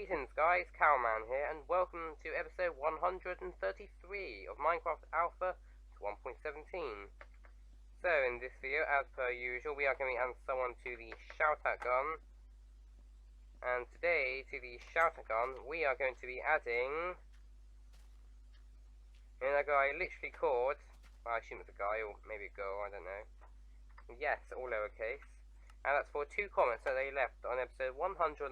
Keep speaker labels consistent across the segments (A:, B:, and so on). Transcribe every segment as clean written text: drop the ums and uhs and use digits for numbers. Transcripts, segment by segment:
A: Greetings guys, Cowman here, and welcome to episode 133 of Minecraft Alpha 1.17. So in this video, as per usual, we are going to add someone to the Shout-Out gun. And today, to the Shout-Out gun, we are going to be adding a guy literally called, well, I assume it's a guy, or maybe a girl, I don't know. Yes, all lowercase. And that's for two comments that they left on episode 131,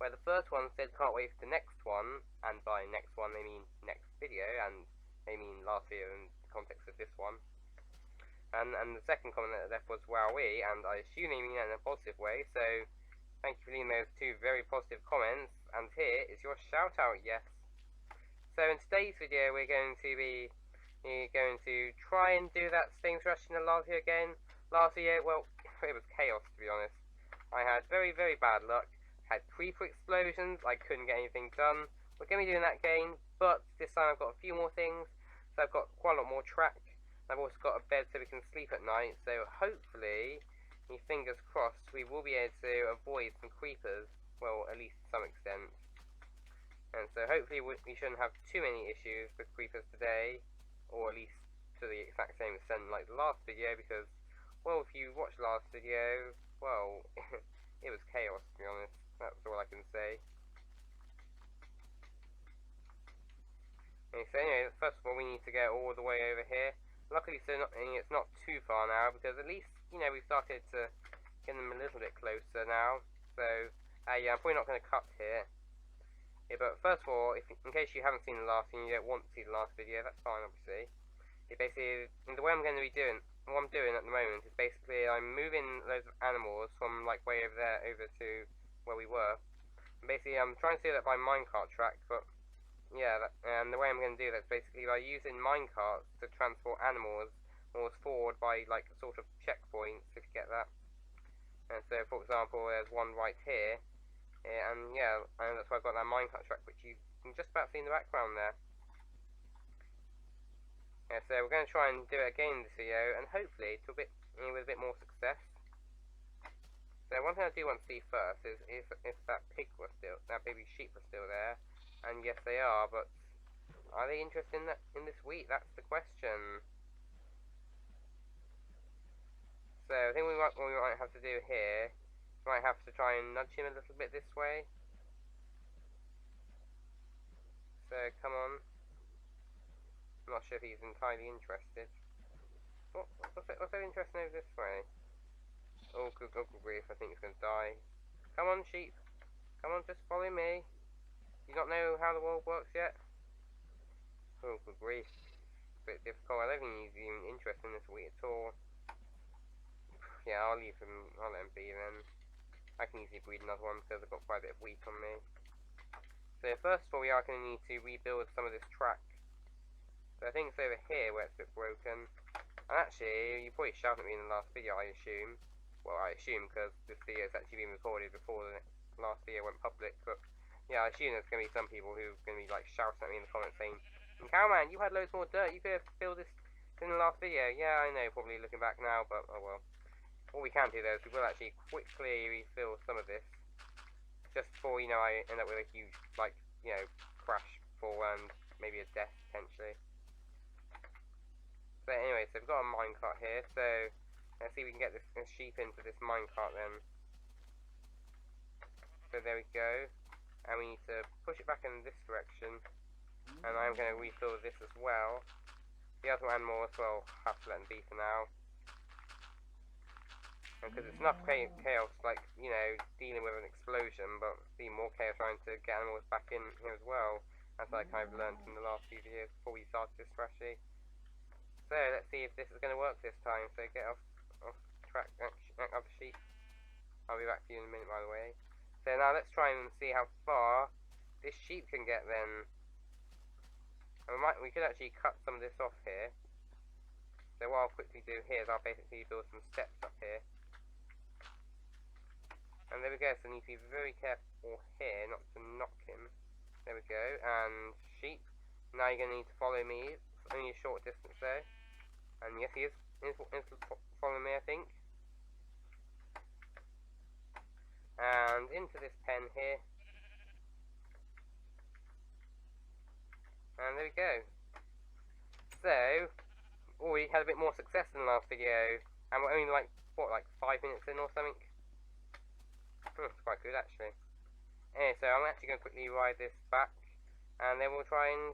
A: where the first one said can't wait for the next one, and by next one they mean next video, and they mean last video in the context of this one. And the second comment that they left was wowee, and I assume they mean that in a positive way, so thank you for leaving those two very positive comments, and here is your shout out, yes. So in today's video we're going to try and do that Stings Rush in the last video again. Last video, well, it was chaos to be honest. I had very bad luck. Had creeper explosions, I couldn't get anything done. We're going to be doing that again, but this time I've got a few more things. So I've got quite a lot more track. I've also got a bed so we can sleep at night, so hopefully, fingers crossed, we will be able to avoid some creepers, well, at least to some extent. And so hopefully we shouldn't have too many issues with creepers today, or at least to the exact same extent like the last video, because, well, if you watched the last video, well, it was chaos to be honest. That's all I can say. Okay, so anyway, first of all we need to get all the way over here. Luckily it's not too far now, because at least, we've started to get them a little bit closer now. So, yeah, I'm probably not going to cut here. Yeah, but first of all, in case you haven't seen the last and you don't want to see the last video, that's fine obviously. Basically, the way I'm going to be doing, what I'm doing at the moment is basically I'm moving loads of animals from like way over there over to where we were. And basically I'm trying to do that by minecart track, but yeah, and the way I'm going to do that is basically by using minecarts to transport animals forward by like sort of checkpoints, if you get that. And so for example there's one right here, and yeah, and that's why I've got that minecart track which you can just about see in the background there. Yeah, so we're going to try and do it again in this video, and hopefully to with a bit more success. So one thing I do want to see first is if that pig was still, that baby sheep was still there, and yes they are, but are they interested in this wheat? That's the question. So I think what we might have to do here, we might have to try and nudge him a little bit this way. So come on. I'm not sure if he's entirely interested. What's so interesting over this way? Oh, good grief, I think he's going to die. Come on, sheep. Come on, just follow me. You don't know how the world works yet? Oh, good grief. It's a bit difficult. I don't think he's even interested in this wheat at all. Yeah, I'll leave him. I'll let him be then. I can easily breed another one because I've got quite a bit of wheat on me. So first of all, we are going to need to rebuild some of this track. So I think it's over here where it's a bit broken. And actually, you probably shouted at me in the last video, I assume. Well, I assume because this video has actually been recorded before the last video went public. But yeah, I assume there's going to be some people who are going to be like shouting at me in the comments saying, Cowman, you had loads more dirt, you could have filled this in the last video. Yeah, I know, probably looking back now, but oh well. What we can do though is we will actually quickly refill some of this. Just before, I end up with a huge, like, crash fall and maybe a death potentially. So anyway, so we've got a minecart here, so let's see if we can get this sheep into this minecart then. So there we go. And we need to push it back in this direction. And I'm going to refill this as well. The other animal as well, have to let them be for now. Because it's enough chaos, like, dealing with an explosion, but see more chaos trying to get animals back in here as well. As I kind of learned from the last few videos before we started this strategy. So let's see if this is going to work this time. So get off track, other sheep. I'll be back to you in a minute, by the way. So now let's try and see how far this sheep can get then. And we could actually cut some of this off here. So what I'll quickly do here is I'll basically build some steps up here. And there we go, so I need to be very careful here not to knock him. There we go, and sheep. Now you're going to need to follow me. It's only a short distance though. And yes, he is following me, I think. And into this pen here. there we go. So, we had a bit more success than the last video, and we're only like, what, like 5 minutes in or something? It's quite good actually. Anyway, so I'm actually going to quickly ride this back, and then we'll try and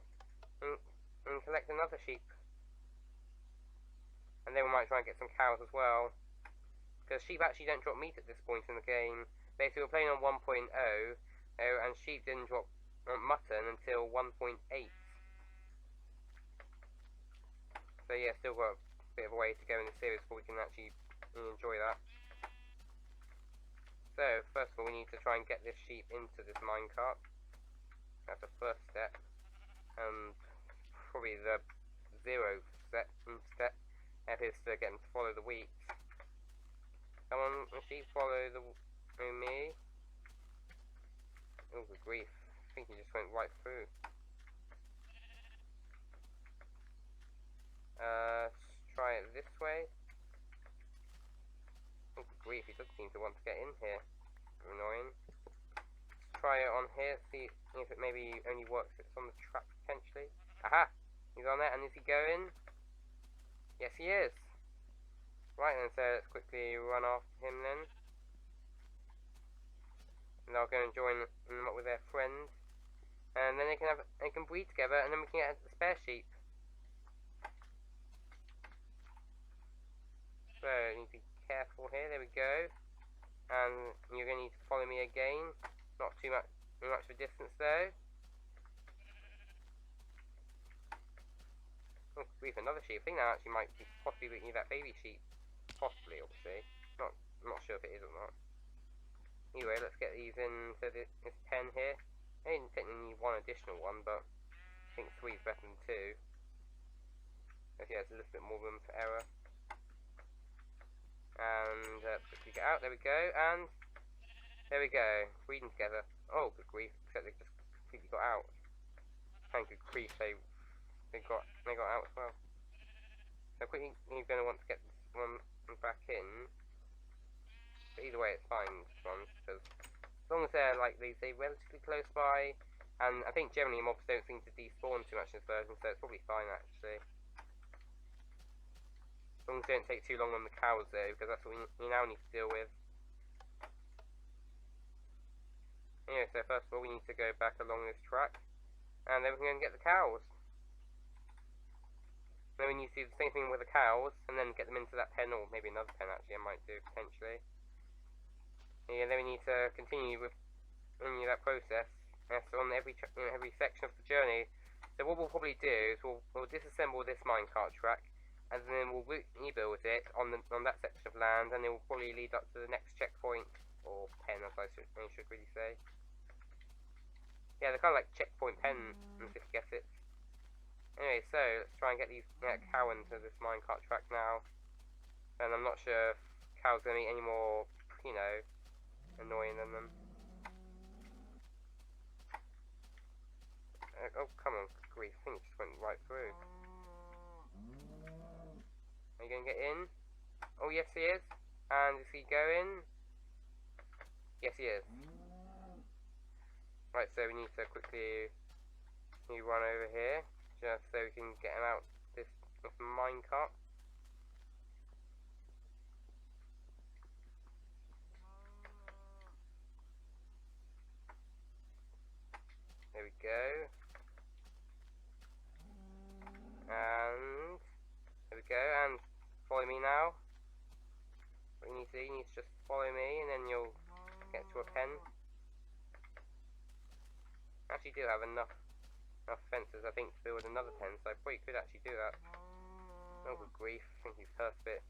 A: collect another sheep. And then we might try and get some cows as well. Because sheep actually don't drop meat at this point in the game. Basically, we're playing on 1.0, and sheep didn't drop mutton until 1.8. So yeah, still got a bit of a way to go in the series before we can actually enjoy that. So, first of all, we need to try and get this sheep into this minecart. That's the first step. And probably the 0th step is to get them to follow the wheat. Come on, sheep, follow me. Oh, good grief. I think he just went right through. Let's try it this way. Oh, good grief, he doesn't seem to want to get in here. Annoying. Let's try it on here, see if it maybe only works if it's on the track potentially. Aha! He's on there, and is he going? Yes, he is. Right then, so let's quickly run after him then. And they'll go and join them up with their friend. And then they can breed together, and then we can get the spare sheep. So, you need to be careful here, there we go. And you're going to need to follow me again. Not too much of a distance though. Oh, grief, another sheep. I think that actually might be possibly that baby sheep. Possibly, obviously. I'm not sure if it is or not. Anyway, let's get these into this pen here. I didn't technically need one additional one, but I think 3 is better than 2. Because yeah, there's a little bit more room for error. And quickly get out, there we go, and there we go, breeding together. Oh, good grief, except they just completely got out. And good grief, they got out as well. So quickly, you're going to want to get this one back in. But either way, it's fine, this one, because as long as they're like they say relatively close by, and I think generally mobs don't seem to despawn too much in this version, so it's probably fine actually. As long as they don't take too long on the cows though, because that's what we now need to deal with. Anyway, so first of all we need to go back along this track, and then we can go and get the cows. Then we need to do the same thing with the cows, and then get them into that pen, or maybe another pen actually I might do potentially. Yeah, then we need to continue with that process. So on every section of the journey. So what we'll probably do is we'll disassemble this minecart track, and then we'll rebuild it on that section of land, and it will probably lead up to the next checkpoint, or pen as I should really say. Yeah, they're kind of like checkpoint pens, if you guess it. Anyway, so let's try and get these cow into this minecart track now. And I'm not sure if cows are going to be any more, you know, annoying than them. Oh, come on, grief, I think it just went right through. Are you going to get in? Oh, yes he is. And is he going? Yes he is. Right, so we need to quickly run over here, just so we can get him out this minecart. There we go. And there we go, and follow me now. What you need to do, you need to just follow me, and then you'll get to a pen. I actually do have enough fences, I think, to build another pen, so I probably could actually do that. Oh, good grief, I think he's cursed it.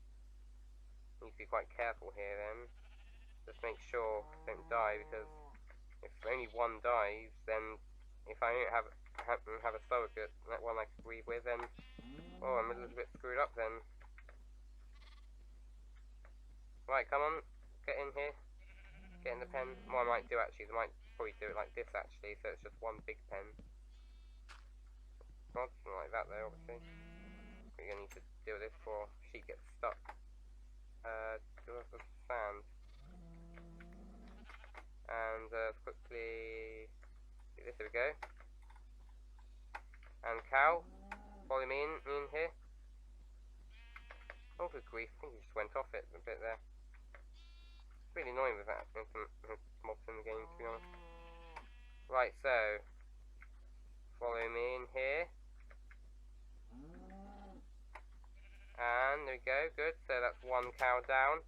A: Need to be quite careful here then. Just make sure I don't die, because if only one dies, then if I don't have a surrogate, that one I can breed with, then oh, I'm a little bit screwed up then. Right, come on, get in here, get in the pen. What I might do actually, I might probably do it like this actually, so it's just one big pen. Not like that though, obviously. We're gonna need to deal with this before she gets stuck. Do the sand. And quickly do this, there we go. And really annoying with that mobs in the game, to be honest. Right, so follow me in here. And there we go, good. So that's one cow down.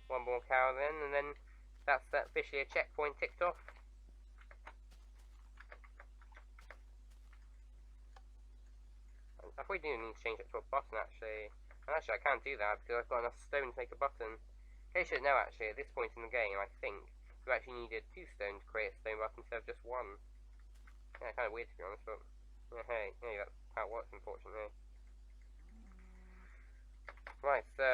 A: One more cow then, and then that's officially a checkpoint ticked off. I probably do need to change it to a button actually. And actually I can't do that because I've got enough stone to make a button. In case you don't know actually, at this point in the game I think you actually needed 2 stone to create a stone button instead of just 1. Yeah, kind of weird to be honest, but yeah, hey, that's how it works unfortunately. Right, so,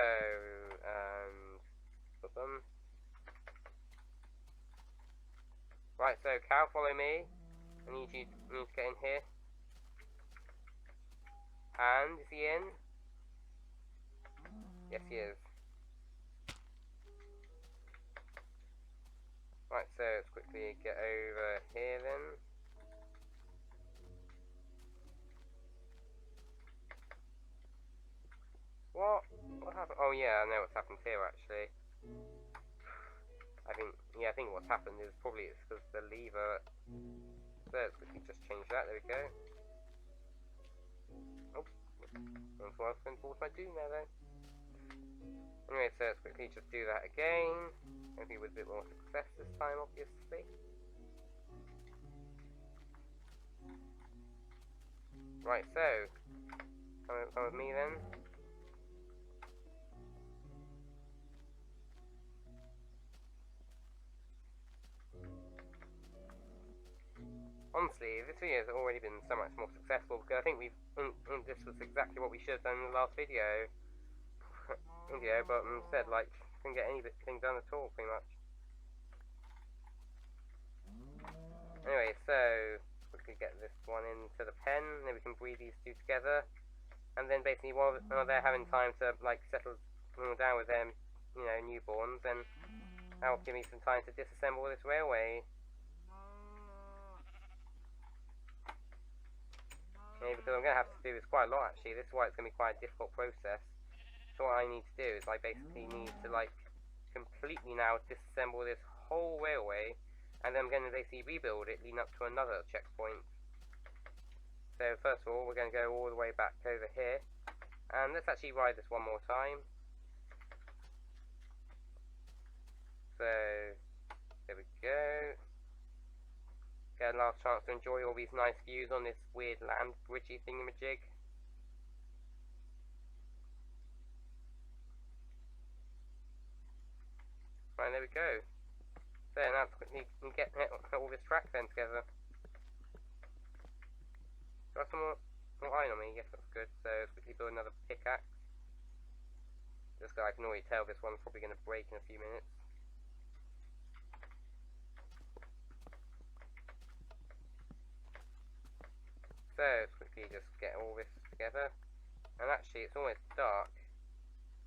A: right, so cow, follow me. I need to get in here. And is he in? Yes, he is. Right, so let's quickly get over here then. What? What happened? Oh yeah, I know what's happened here actually. I think what's happened is probably it's because the lever. So let's quickly just change that. There we go. Oh, that's what I was going towards my doom there then. Anyway, so let's quickly just do that again. Maybe with a bit more success this time, obviously. Right, so come with me then. Honestly, this video has already been so much more successful because I think this was exactly what we should have done in the last video. But instead, like, couldn't get anything done at all, pretty much. Anyway, so quickly get this one into the pen, and then we can breed these two together, and then basically while they're having time to like settle down with their newborns, then that'll give me some time to disassemble this railway. Yeah, because I'm going to have to do this quite a lot actually. This is why it's going to be quite a difficult process. So what I need to do is I basically need to like completely now disassemble this whole railway, and then I'm going to basically rebuild it leading up to another checkpoint. So first of all we're going to go all the way back over here, and let's actually ride this one more time. So there we go. Get a last chance to enjoy all these nice views on this weird land bridgey thingamajig. Right, there we go. So now let's quickly get all this track then together. Got some more iron on me, yes that's good. So let's quickly build another pickaxe. This guy, I can already tell this one's probably going to break in a few minutes. So let's quickly just get all this together. And actually it's almost dark.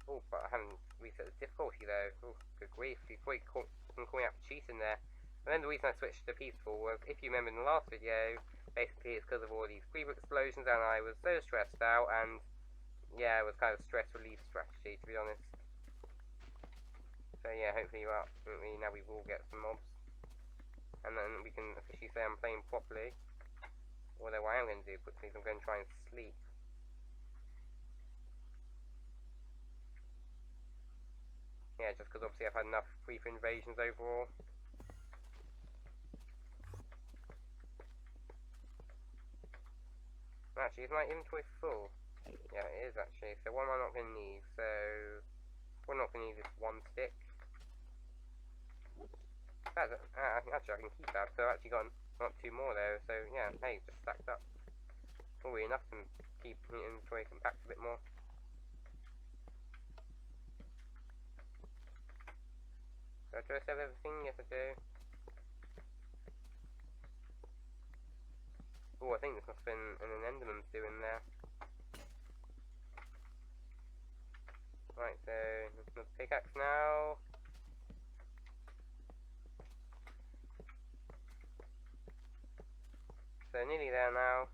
A: Oh, but I haven't reset the difficulty though. Oh, good grief, you probably can call me out for cheating there. And then the reason I switched to peaceful was, if you remember in the last video, basically it's because of all these creeper explosions and I was so stressed out, and yeah, it was kind of a stress relief strategy to be honest. So yeah, hopefully now we will get some mobs. And then we can officially say I'm playing properly. Although what I am going to do quickly is I'm going to try and sleep. Yeah, just because obviously I've had enough creeper invasions overall. Actually, is my inventory full? Yeah, it is actually. So what am I not going to need? So we're not going to need this one stick. Actually, I can keep that. So I've actually got 2 more there. So yeah, hey, just stacked up. Probably enough to keep the inventory compact a bit more. So do I still have everything? Yes, I do. Oh, I think this must have been an Enderman doing there. Right, so another pickaxe now. So nearly there now.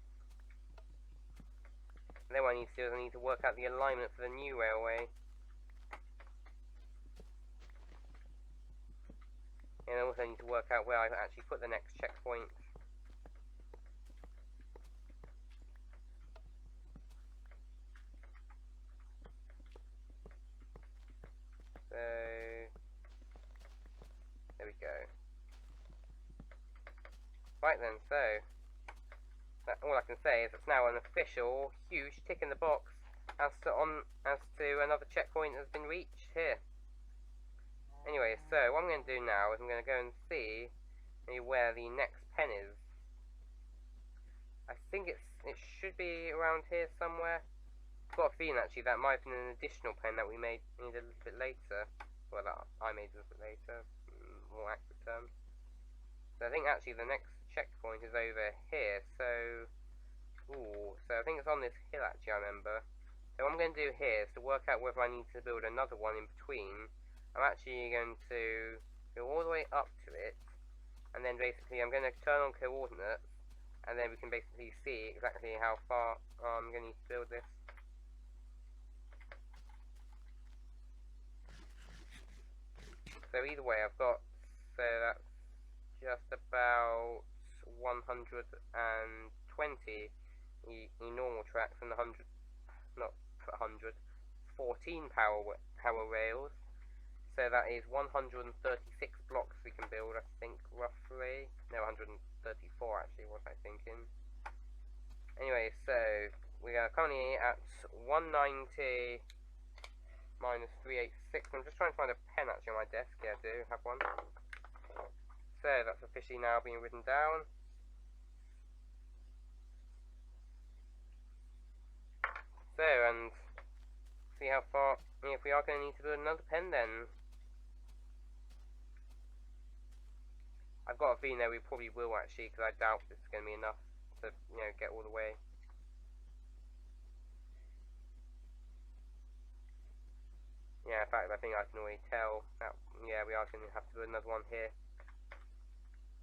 A: And then what I need to do is I need to work out the alignment for the new railway. And I also need to work out where I actually put the next checkpoint. So, there we go. Right then, so, all I can say is it's now an official, huge tick in the box as to another checkpoint has been reached here. Anyway, so what I'm going to do now is I'm going to go and see where the next pen is. I think it should be around here somewhere. I've got a feeling actually that might have been an additional pen that we made a little bit later. Well, that I made a little bit later, more accurate terms. So I think actually the next checkpoint is over here. So, so I think it's on this hill actually. I remember. So what I'm going to do here is to work out whether I need to build another one in between. I'm actually going to go all the way up to it, and then basically I'm going to turn on coordinates, and then we can basically see exactly how far I'm going to need to build this. So either way, I've got, so that's just about 120 the normal tracks and the 100, not 100, 14 power rails. So that is 136 blocks we can build, I think, roughly. No, 134 actually, was I thinking. Anyway, so we are currently at 190 minus 386. I'm just trying to find a pen actually on my desk. Yeah, I do have one. So that's officially now being written down. So, and see how far, if we are going to need to build another pen then. I've got a feeling that we probably will actually, because I doubt this is going to be enough to, get all the way. Yeah, in fact, I think I can already tell that, yeah, we are going to have to do another one here.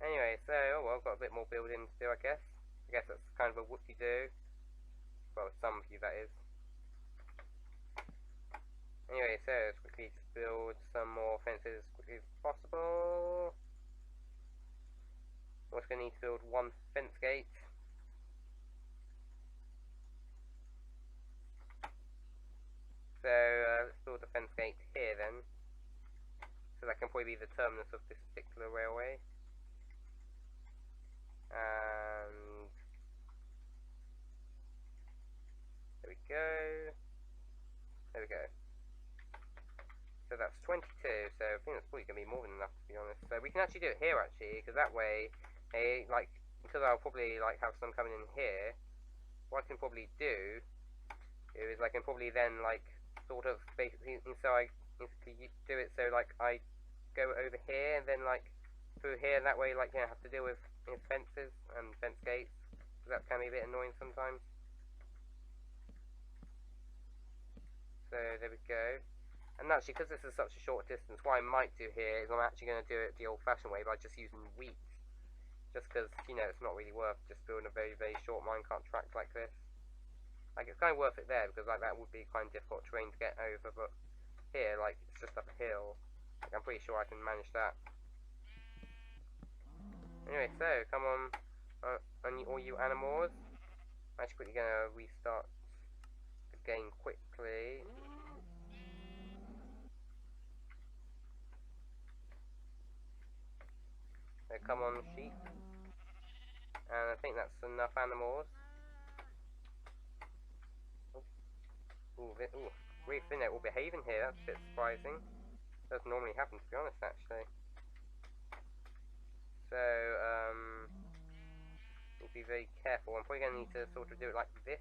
A: Anyway, so, oh well, got a bit more building to do, I guess. I guess that's kind of a whoopsie-doo. Well, some of you, that is. Anyway, so let's quickly just build some more fences as quickly as possible. We're going to need to build one fence gate. So let's build a fence gate here then. So that can probably be the terminus of this particular railway. And there we go. There we go. So that's 22, so I think that's probably going to be more than enough, to be honest. So we can actually do it here, actually, because that way, because I'll probably, have some coming in here, what I can probably do is I can probably then, sort of, basically, so I basically do it so, I go over here, and then, through here, and that way, have to deal with fences and fence gates, because that can be a bit annoying sometimes. So, there we go. And actually, because this is such a short distance, what I might do here is I'm actually going to do it the old-fashioned way by just using wheat. Just because, it's not really worth just building a very, very short minecart track like this. It's kind of worth it there, because, that would be kind of difficult terrain to get over, but here, it's just up a hill. I'm pretty sure I can manage that. Anyway, so, come on, all you animals. I'm actually quickly going to restart the game quickly. So come on, sheep. And I think that's enough animals. Ooh, we think they're all behaving here. That's a bit surprising. Doesn't normally happen, to be honest, actually. So, need to be very careful. I'm probably going to need to sort of do it like this,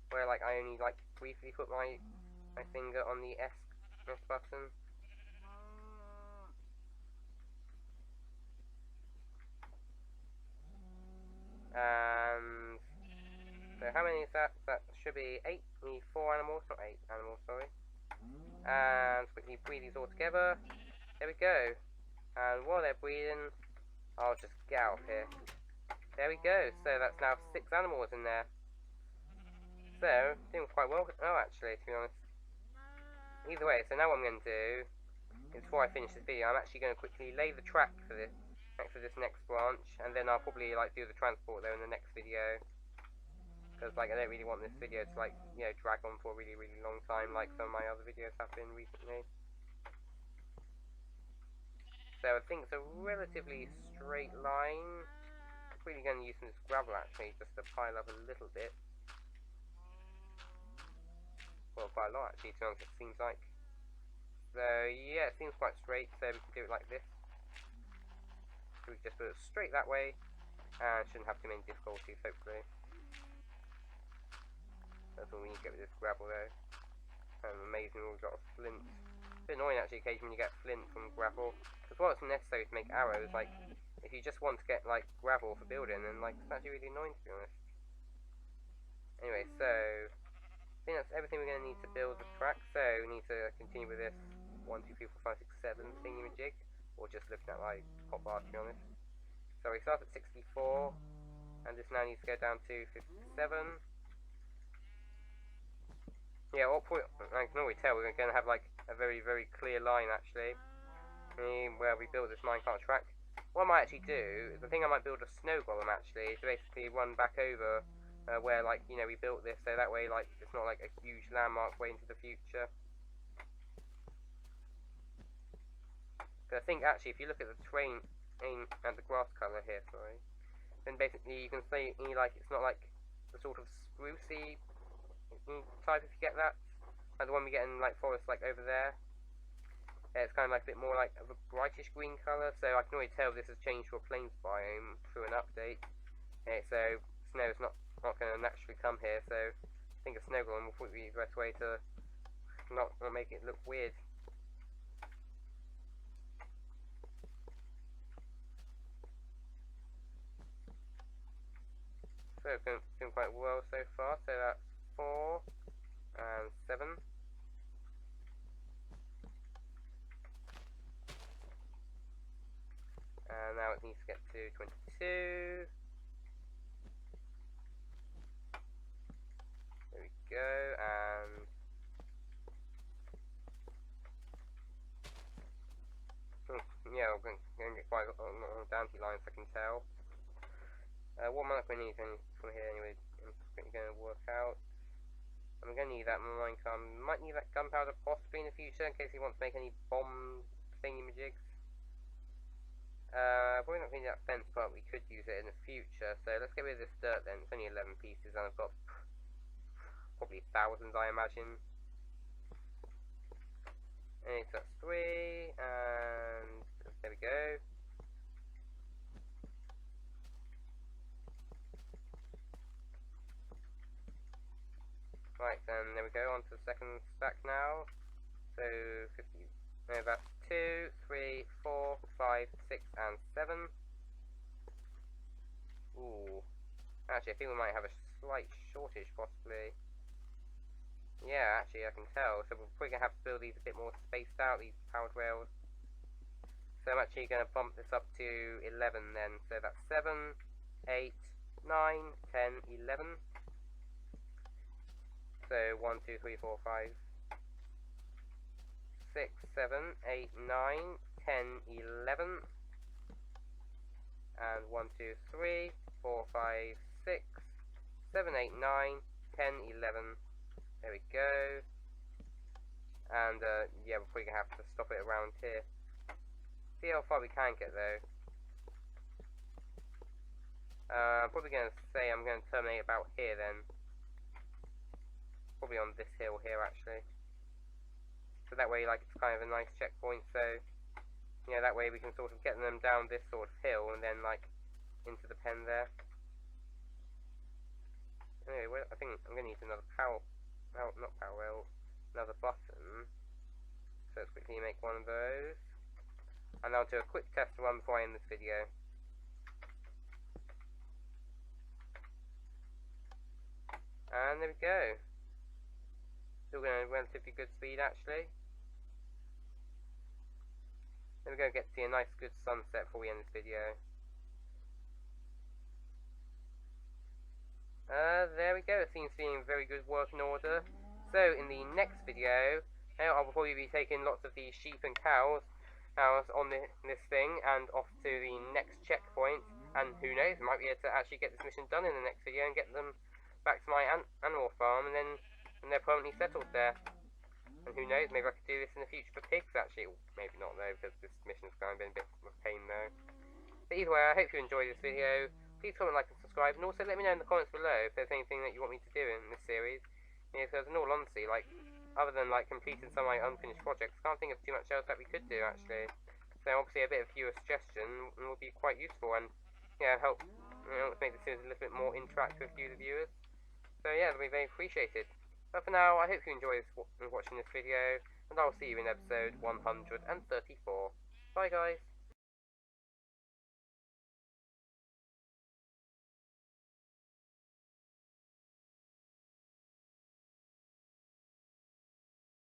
A: where I only briefly put my finger on the S button. And so how many is that? That should be 8. We need 4 animals, not 8 animals, sorry. And quickly breed these all together. There we go. And while they're breeding, I'll just get out of here. There we go. So that's now 6 animals in there. So, doing quite well. Oh, actually, to be honest. Either way, so now what I'm going to do before I finish this video, I'm actually going to quickly lay the track for this next branch, and then I'll probably like do the transport there in the next video, because like I don't really want this video to like, you know, drag on for a really long time like some of my other videos have been recently. So I think it's a relatively straight line. I'm really going to use some of this gravel actually just to pile up a little bit. Well, quite a lot actually, to be honest, it seems like. So yeah, it seems quite straight, so we can do it like this. So we just put it straight that way, and shouldn't have too many difficulties, hopefully. That's all we need to get with this gravel though. Amazing, we've got a flint. It's a bit annoying actually occasionally when you get flint from gravel, because while it's necessary to make arrows, like, if you just want to get like gravel for building, then like, it's actually really annoying to be honest. Anyway, so I think that's everything we're going to need to build the track, so we need to continue with this 1, 2, 3, 4, 5, 6, 7 thingy-majig, or just looking at like pop art to be honest. So we start at 64, and this now needs to go down to 57. Yeah, what point, I can already tell we're going to have like a very clear line actually, where we build this minecart track. What I might actually do is I think I might build a snow golem actually, to basically run back over where, like, you know, we built this, so that way like it's not like a huge landmark way into the future. Because I think actually if you look at the terrain and the grass colour here, sorry, then basically you can say like it's not like the sort of sprucey type, if you get that, like the one we get in like forest like over there. It's kind of like a bit more like of a brightish green colour, so I can already tell this has changed to a plains biome through an update. So snow is not going to naturally come here, so I think a snow golem will probably be the best way to not make it look weird. So it's doing quite well so far, so that's 4 and 7. And now it needs to get to 22. There we go, and yeah, we're going to get quite a lot of bounty lines, I can tell. What am I going to need from here anyway? I'm going to work out. I'm going to need that minecart. Might need that gunpowder possibly in the future in case he wants to make any bomb thingy-majigs. Probably not going to need that fence, but we could use it in the future. So let's get rid of this dirt then. It's only 11 pieces, and I've got probably thousands, I imagine. And so that's 3, and there we go. Right, then there we go, on to the second stack now. So 50, no, that's 2, 3, 4, 5, 6, and 7. Ooh. Actually, I think we might have a slight shortage, possibly. Yeah, actually, I can tell. So we're probably going to have to build these a bit more spaced out, these powered rails. So I'm actually going to bump this up to 11 then. So that's 7, 8, 9, 10, 11. So 1, 2, 3, 4, 5, 6, 7, 8, 9, 10, 11. And 1, 2, 3, 4, 5, 6, 7, 8, 9, 10, 11. There we go. And yeah, we're probably going to have to stop it around here. See how far we can get though. I'm probably going to say I'm going to terminate about here then. Probably on this hill here actually. So that way, like, it's kind of a nice checkpoint, so you know, that way we can sort of get them down this sort of hill and then like into the pen there. Anyway, well, I think I'm going to need another another button. So let's quickly make one of those. And I'll do a quick test run before I end this video. And there we go. Still going at relatively good speed actually. Then we're going to get to see a nice good sunset before we end this video. There we go, it seems to be in very good working order. So in the next video, I'll probably be taking lots of these sheep and cows on this thing and off to the next checkpoint. And who knows, I might be able to actually get this mission done in the next video and get them back to my animal farm, and then they're permanently settled there. And who knows, maybe I could do this in the future for pigs actually. Maybe not though, because this mission's kind of been a bit of a pain though. But either way, I hope you enjoyed this video. Please comment, like and subscribe, and also let me know in the comments below if there's anything that you want me to do in this series. Because in all honesty, like, other than like completing some of my unfinished projects, I can't think of too much else that we could do actually. So obviously a bit of viewer suggestion will be quite useful and help make the series a little bit more interactive with you the viewers. So yeah, it'll be very appreciated. But for now, I hope you enjoyed watching this video, and I'll see you in episode 134. Bye guys!